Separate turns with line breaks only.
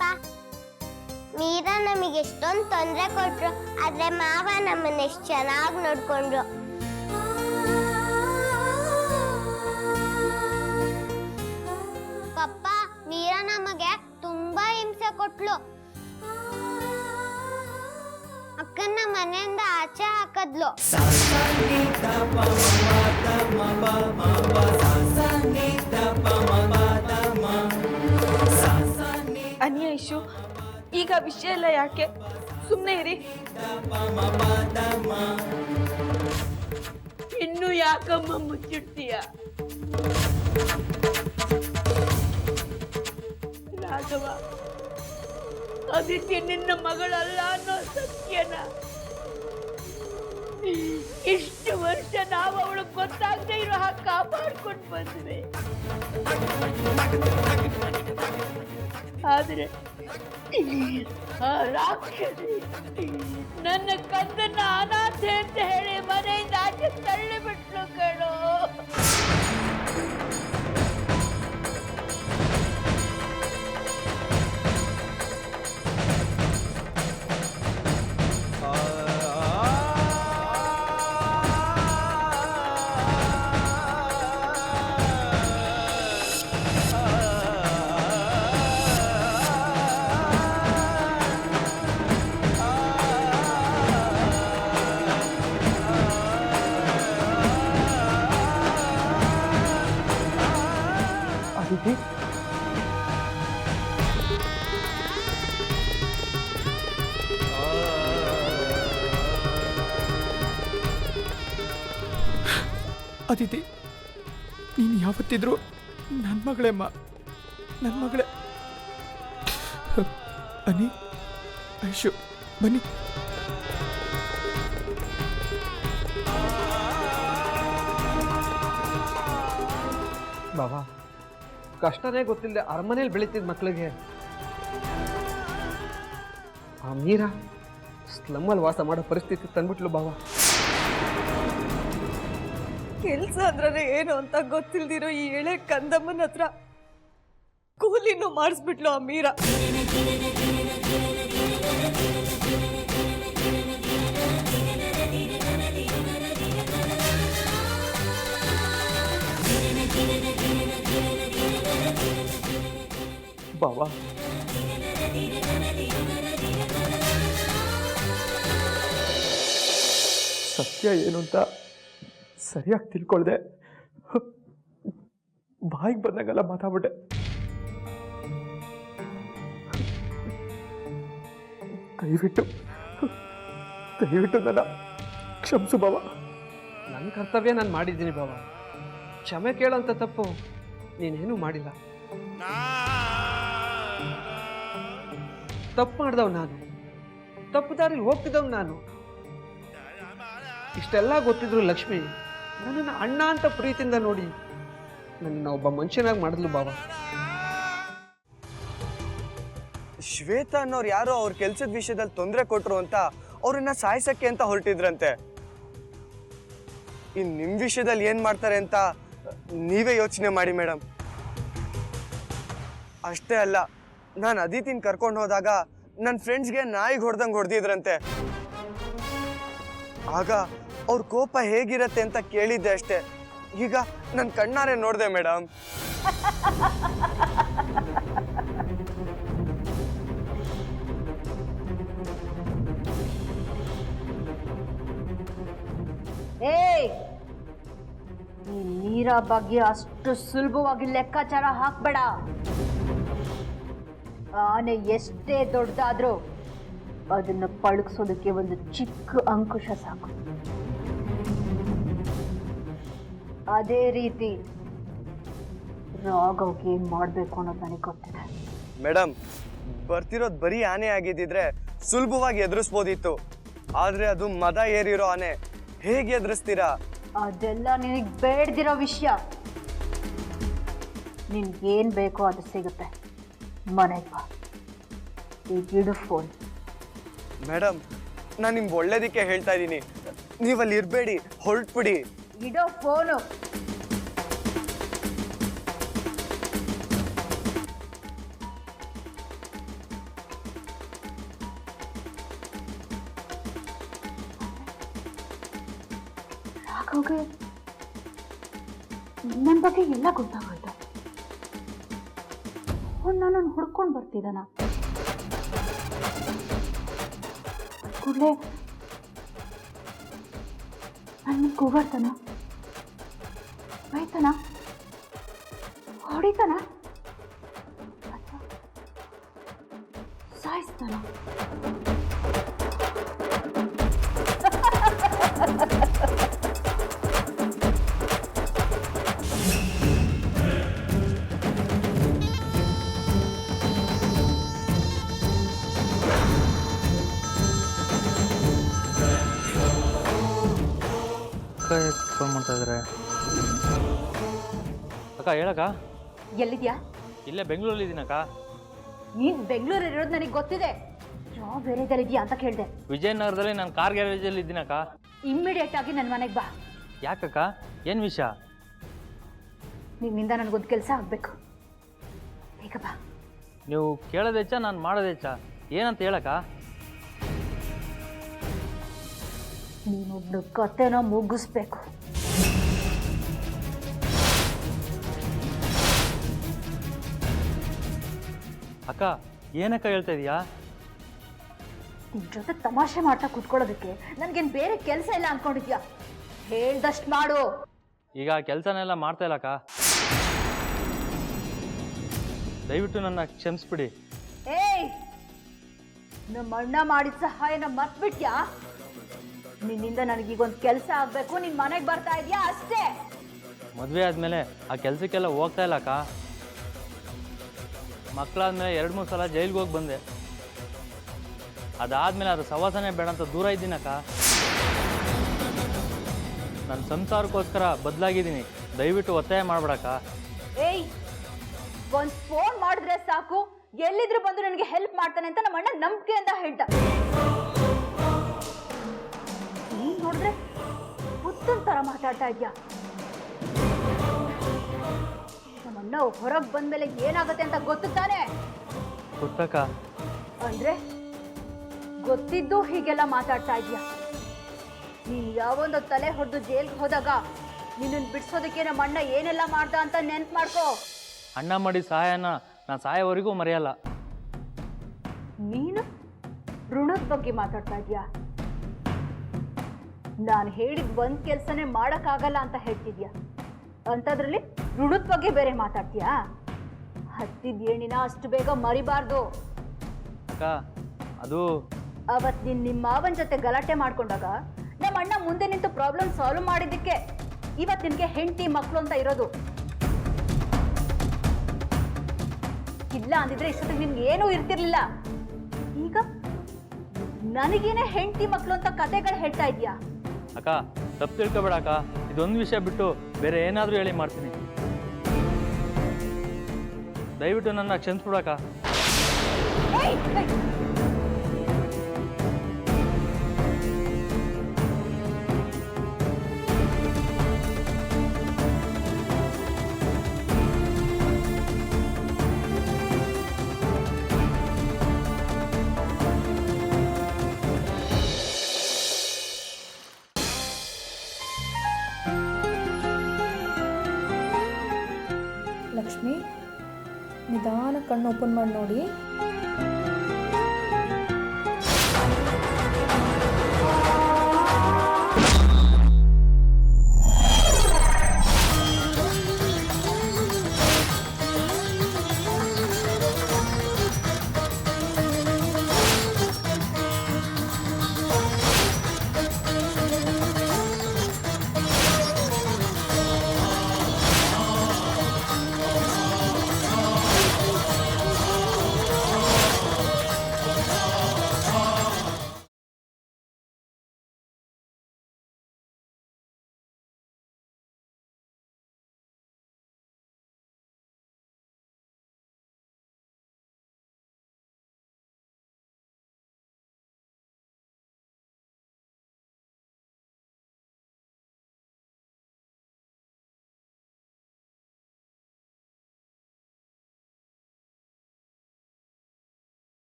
ಪಪ್ಪ. ಮೀರಾ ನಮಗೆ ಎಷ್ಟೊಂದು ತೊಂದರೆ ಕೊಟ್ರು, ಆದ್ರೆ ಮಾವ ನಮ್ಮನ್ನ ಎಷ್ಟು ಚೆನ್ನಾಗಿ ನೋಡ್ಕೊಂಡ್ರು. ಪಪ್ಪ, ಮೀರಾ ನಮಗೆ ತುಂಬಾ ಹಿಂಸೆ ಕೊಟ್ಲು. ಅಕ್ಕನ ಮನೆಯಿಂದ ಆಚೆ ಹಾಕದ್ಲು.
ಅನಿಯ ಇಶು, ಈಗ ವಿಷಯ ಎಲ್ಲ ಯಾಕೆ, ಸುಮ್ಮನೆ ಇರಿ. ಇನ್ನು ಯಾಕಮ್ಮ ಮುಚ್ಚಿಡ್ತೀಯ? ರಾಘವ, ಅದಿತಿ ನಿನ್ನ ಮಗಳಲ್ಲ ಅನ್ನೋ ಸತ್ಯನ ಇಷ್ಟು ವರ್ಷ ನಾವು ಅವಳಿಗೆ ಗೊತ್ತಾಗದೆ ಇರೋ ಹಾಗೆ ಕಾಪಾಡ್ಕೊಂಡು ಬಂದ್ವಿ. ಆದ್ರೆ ಆ ರಾಕ್ಷಸಿ ನನ್ನ ಕಂದನ್ನ ಅನಾಥೆ ಅಂತ ಹೇಳಿ ಮನೆಯಿಂದ ಆಚೆ ತಳ್ಳಿಬಿಟ್ಲು ಕಣೋ.
ಅದಿತಿ, ಅದಿತಿ, ನೀನು ಯಾವತ್ತಿದ್ರು ನನ್ನ ಮಗಳೇಮ್ಮ, ನನ್ನ ಮಗಳೇ. ಅನಿ, ಐಶು, ಬನ್ನಿ.
ಬಾಬಾ, ಕಷ್ಟನೇ ಗೊತ್ತಿಲ್ಲದೆ ಅರಮನೇಲಿ ಬೆಳೀತಿದ್ದ ಮಕ್ಕಳಿಗೆ ಆ ಮೀರಾ ಸ್ಲಮ್ಮಲ್ಲಿ ವಾಸ ಮಾಡೋ ಪರಿಸ್ಥಿತಿ ತಂದ್ಬಿಟ್ಲು ಬಾಬಾ.
ಕೆಲ್ಸ ಅಂದ್ರೆ ಏನು ಅಂತ ಗೊತ್ತಿಲ್ದಿರೋ ಈ ಎಳೆ ಕಂದಮ್ಮನ ಹತ್ರ ಕೂಲಿನೂ ಮಾಡಿಸ್ಬಿಟ್ಲು ಆ ಮೀರಾ.
ಬಾವಾ, ಸತ್ಯ ಏನು ಅಂತ ಸರಿಯಾಗಿ ತಿಳ್ಕೊಳ್ದೆ ಬಾಯಿಗೆ ಬಂದಾಗೆಲ್ಲ ಮಾತಾಡ್ಬಿಟ್ಟೆ. ದಯವಿಟ್ಟು ನನ್ನ ಕ್ಷಮಿಸು ಬಾವ.
ನನ್ನ ಕರ್ತವ್ಯ ನಾನು ಮಾಡಿದ್ದೀನಿ ಬಾಬಾ. ಕ್ಷಮೆ ಕೇಳೋಂಥ ತಪ್ಪು ನೀನೇನೂ ಮಾಡಿಲ್ಲ. ತಪ್ಪು ಮಾಡ್ದವ್ ನಾನು, ತಪ್ಪು ದಾರಿಲಿ ಹೋಗ್ತಿದ್ದವ್ ನಾನು. ಇಷ್ಟೆಲ್ಲ ಗೊತ್ತಿದ್ರು ಲಕ್ಷ್ಮಿ ನನ್ನನ್ನು ಅಣ್ಣ ಅಂತ ಪ್ರೀತಿಯಿಂದ ನೋಡಿ ನನ್ನ ಒಬ್ಬ ಮನುಷ್ಯನಾಗಿ ಮಾಡಿದ್ಲು ಬಾಬಾ.
ಶ್ವೇತಾ ಅನ್ನೋರು ಯಾರೋ ಅವ್ರ ಕೆಲ್ಸದ ವಿಷಯದಲ್ಲಿ ತೊಂದರೆ ಕೊಟ್ರು ಅಂತ ಅವ್ರನ್ನ ಸಾಯಿಸಕ್ಕೆ ಅಂತ ಹೊರಟಿದ್ರಂತೆ. ಇನ್ ನಿಮ್ ವಿಷಯದಲ್ಲಿ ಏನ್ ಮಾಡ್ತಾರೆ ಅಂತ ನೀವೇ ಯೋಚನೆ ಮಾಡಿ ಮೇಡಮ್. ಅಷ್ಟೇ ಅಲ್ಲ, ನಾನು ಅದಿತಿನ ಕರ್ಕೊಂಡು ಹೋದಾಗ ನನ್ನ ಫ್ರೆಂಡ್ಸ್ಗೆ ನಾಯಿಗೆ ಹೊಡೆದಂಗೆ ಹೊಡೆದಿದ್ರಂತೆ. ಆಗ ಅವ್ರ ಕೋಪ ಹೇಗಿರತ್ತೆ ಅಂತ ಕೇಳಿದ್ದೆ ಅಷ್ಟೇ. ಈಗ ನನ್ನ ಕಣ್ಣಾರೆ ನೋಡಿದೆ ಮೇಡಮ್.
ಏಯ್, ಈ ಮೀರಾ ಬಗ್ಗೆ ಅಷ್ಟು ಸುಲಭವಾಗಿ ಲೆಕ್ಕಾಚಾರ ಹಾಕ್ಬೇಡ. ಆನೆ ಎಷ್ಟೇ ದೊಡ್ಡದಾದ್ರೂ ಅದನ್ನ ಪಳಗಿಸೋದಕ್ಕೆ ಒಂದು ಚಿಕ್ಕ ಅಂಕುಶ ಸಾಕು. ಅದೇ ರೀತಿ ರಾಘವ್ಗೆ ಏನ್ ಮಾಡ್ಬೇಕು ಅನ್ನೋದು ನನಗೆ ಗೊತ್ತಿದೆ.
ಮೇಡಮ್, ಬರ್ತಿರೋದು ಬರೀ ಆನೆ ಆಗಿದ್ದಿದ್ರೆ ಸುಲಭವಾಗಿ ಎದುರಿಸ್ಬೋದಿತ್ತು. ಆದ್ರೆ ಅದು ಮದ ಏರಿರೋ ಆನೆ, ಹೇಗೆ ಎದುರಿಸ್ತೀರಾ?
ಅದೆಲ್ಲ ನಿನಗೆ ಬೇಡ್ದಿರೋ ವಿಷಯ. ನಿನ್ಗೇನ್ ಬೇಕೋ ಅದು ಸಿಗುತ್ತೆ. ಮನೆಗೆ ಬಾ. ಈಗಿಡು ಫೋನ್.
ಮೇಡಮ್, ನಾನು ನಿಮ್ಗೆ ಒಳ್ಳೇದಕ್ಕೆ ಹೇಳ್ತಾ ಇದ್ದೀನಿ. ನೀವಲ್ಲಿ ಇರಬೇಡಿ, ಹೊರಟ್ಬಿಡಿ.
ಇಡೋ ಫೋನು. ಅಕ್ಕವ್ಗೆ ನನ್ನ ಬಗ್ಗೆ ಎಲ್ಲ ಗೊತ್ತಾಗೋಯ್ತು. ಅವ್ನು ನನ್ನನ್ನು ಹುಡ್ಕೊಂಡು ಬರ್ತಿದ್ದಾನ. ಕೂಡಲೇ ನನ್ನ ಕೂಗಾಡ್ತಾನ, ಬೈತಾನ, ಹೊಡಿತಾನ, ಸಾಯಿಸ್ತಾನ.
ಫೋನ್ ಮಾಡ್ತಾ ಇದ್ದಾರೆ. ಅಕ್ಕ ಹೇಳಕ್ಕ.
ಎಲ್ಲಿದ್ಯಾ?
ಇಲ್ಲೇ ಬೆಂಗಳೂರಲ್ಲಿ ಇದ್ದೀನಕ್ಕ.
ನೀನ್ ಬೆಂಗಳೂರಿರೋದು ನನಗೆ ಗೊತ್ತಿದೆ. ಯಾವ ಬೇರೆದಲ್ಲಿದ್ಯಾ ಅಂತ ಕೇಳಿದೆ.
ವಿಜಯನಗರದಲ್ಲಿ ನಾನು ಕಾರ್ ಗ್ಯಾರೇಜಲ್ಲಿ ಇದ್ದೀನಕ್ಕ.
ಇಮ್ಮಿಡಿಯೇಟ್ ಆಗಿ ನನ್ನ ಮನೆಗೆ ಬಾ.
ಯಾಕಕ್ಕ, ಏನು ವಿಷಯ?
ನಿನ್ನಿಂದ ನನಗೊಂದು ಕೆಲಸ ಆಗಬೇಕು. ಬೇಗ ಬಾ.
ನೀವು ಕೇಳೋದು ಹೆಚ್ಚ, ನಾನು ಮಾಡೋದು ಹೆಚ್ಚ? ಏನಂತ ಹೇಳಕ್ಕ?
ನೀನೊಬ್ಳು ಕತೆನ ಮುಗಿಸ್ಬೇಕು.
ಅಕ್ಕ ಏನಕ್ಕ ಹೇಳ್ತಾ ಇದೀಯಾ?
ನಿನ್ ಜೊತೆ ತಮಾಷೆ ಮಾಡ್ತಾ ಕೂತ್ಕೊಳ್ಳೋದಕ್ಕೆ ನನ್ಗೇನು ಬೇರೆ ಕೆಲಸ ಇಲ್ಲ ಅನ್ಕೊಂಡಿದ್ಯಾ? ಹೇಳ್ದಷ್ಟು ಮಾಡು.
ಈಗ ಕೆಲಸನೆಲ್ಲ ಮಾಡ್ತಾ ಇಲ್ಲಕ್ಕ. ದಯವಿಟ್ಟು ನನ್ನ ಕ್ಷಮಿಸ್ಬಿಡಿ.
ಏಯ್, ನಮ್ಮ ಅಣ್ಣ ಮಾಡಿದ ಸಹಾಯನ ಮರ್ತ್ಬಿಟ್ಯಾ? ನಿನ್ನಿಂದ ನನಗೀಗೊಂದು ಕೆಲಸ ಆಗ್ಬೇಕು, ನಿನ್ ಮನೆಗೆ ಬರ್ತಾ ಇದೆಯಾ ಅಷ್ಟೇ.
ಮದುವೆ ಆದಮೇಲೆ ಆ ಕೆಲಸಕ್ಕೆಲ್ಲ ಹೋಗ್ತಾ ಇಲ್ಲಕ್ಕ. ಮಕ್ಕಳಾದ್ಮೇಲೆ 2-3 ಸಲ ಜೈಲಿಗೆ ಹೋಗಿ ಬಂದೆ. ಅದಾದಮೇಲೆ ಅದು ಸವಾಸನೆ ಬೇಡ ಅಂತ ದೂರ ಇದ್ದೀನಕ್ಕ. ನನ್ನ ಸಂಸಾರಕ್ಕೋಸ್ಕರ ಬದಲಾಗಿದ್ದೀನಿ. ದಯವಿಟ್ಟು ಒತ್ತಾಯ ಮಾಡ್ಬಿಡಕ್ಕ.
ಏಯ್, ಒಂದು ಫೋನ್ ಮಾಡಿದ್ರೆ ಸಾಕು, ಎಲ್ಲಿದ್ರು ಬಂದು ನನಗೆ ಹೆಲ್ಪ್ ಮಾಡ್ತಾನೆ ಅಂತ ನಮ್ಮ ಅಣ್ಣ ನಂಬಿಕೆಯಿಂದ ಹೇಳ್ದ. ನೀನ್ ನೋಡಿದ್ರೆ ಹುತ್ತನ್ ತರ ಮಾತಾಡ್ತಾ ಇದ್ಯಾ. ನಮ್ಮ ಅಣ್ಣ ಹೊರಗೆ ಬಂದ್ಮೇಲೆ ಏನಾಗುತ್ತೆ ಅಂತ ಗೊತ್ತು ತಾನೆ?
ಗೊತ್ತಕ್ಕ.
ಅಂದ್ರೆ ಗೊತ್ತಿದ್ದು ಹೀಗೆಲ್ಲ ಮಾತಾಡ್ತಾ ಇದ್ಯಾ? ನೀನ್ ಯಾವೊಂದು ತಲೆ ಹೊಡೆದು ಜೈಲ್ಗೆ ಹೋದಾಗ ನಿನ್ನನ್ನು ಬಿಡಿಸೋದಕ್ಕೆ ನಮ್ಮ ಅಣ್ಣ ಏನೆಲ್ಲ ಮಾಡ್ದ ಅಂತ ನೆನ್ಪು ಮಾಡ್ಕೋ.
ಅಣ್ಣ ಮಾಡಿದ ಸಹಾಯನ ನಾನು ಸಾಯೋವರೆಗೂ ಮರೆಯಲ್ಲ.
ನೀನು ಋಣದ ಬಗ್ಗೆ ಮಾತಾಡ್ತಾ ಇದ್ಯಾ? ನಾನು ಹೇಳಿದ ಒಂದ್ ಕೆಲ್ಸನೇ ಮಾಡಕ್ಕಾಗಲ್ಲ ಅಂತ ಹೇಳ್ತಿದ್ಯಾ. ಅಂಥದ್ರಲ್ಲಿ ಋಣದ ಬಗ್ಗೆ ಬೇರೆ ಮಾತಾಡ್ತೀಯಾ? ಹತ್ತಿದ ಏಣಿನ ಅಷ್ಟು ಬೇಗ ಮರಿಬಾರ್ದು.
ಅಕ್ಕ ಅದು
ಅವತ್ ನೀನ್ ನಿಮ್ಮ ಮಾವನ ಜೊತೆ ಗಲಾಟೆ ಮಾಡ್ಕೊಂಡಾಗ ನಮ್ಮ ಅಣ್ಣ ಮುಂದೆ ನಿಂತು ಪ್ರಾಬ್ಲಮ್ ಸಾಲ್ವ್ ಮಾಡಿದ್ದಕ್ಕೆ ಇವತ್ತು ನಿನಗೆ ಹೆಂಡತಿ ಮಕ್ಕಳು ಅಂತ ಇರೋದು. ಇಲ್ಲ ಅಂದಿದ್ರೆ ಇಷ್ಟೊತ್ತಿಗೆ ನಿಮ್ಗೆ ಏನೂ ಇರ್ತಿರ್ಲಿಲ್ಲ. ಈಗ ನನಗೇನೆ ಹೆಂಡತಿ ಮಕ್ಕಳು ಅಂತ ಕತೆಗಳು ಹೇಳ್ತಾ ಇದ್ಯಾ?
ಅಕ್ಕ ತಪ್ಪು ತಿಳ್ಕೊಬೇಡ ಅಕ್ಕ. ಇದೊಂದು ವಿಷಯ ಬಿಟ್ಟು ಬೇರೆ ಏನಾದರೂ ಹೇಳಿ ಮಾಡ್ತೀನಿ. ದಯವಿಟ್ಟು ನನ್ನ ಕ್ಷಮಿಸ್ಬಿಡಕ್ಕ.
ಲಕ್ಷ್ಮಿ, ನಿಧಾನ ಕಣ್ಣು ಓಪನ್ ಮಾಡಿ ನೋಡಿ.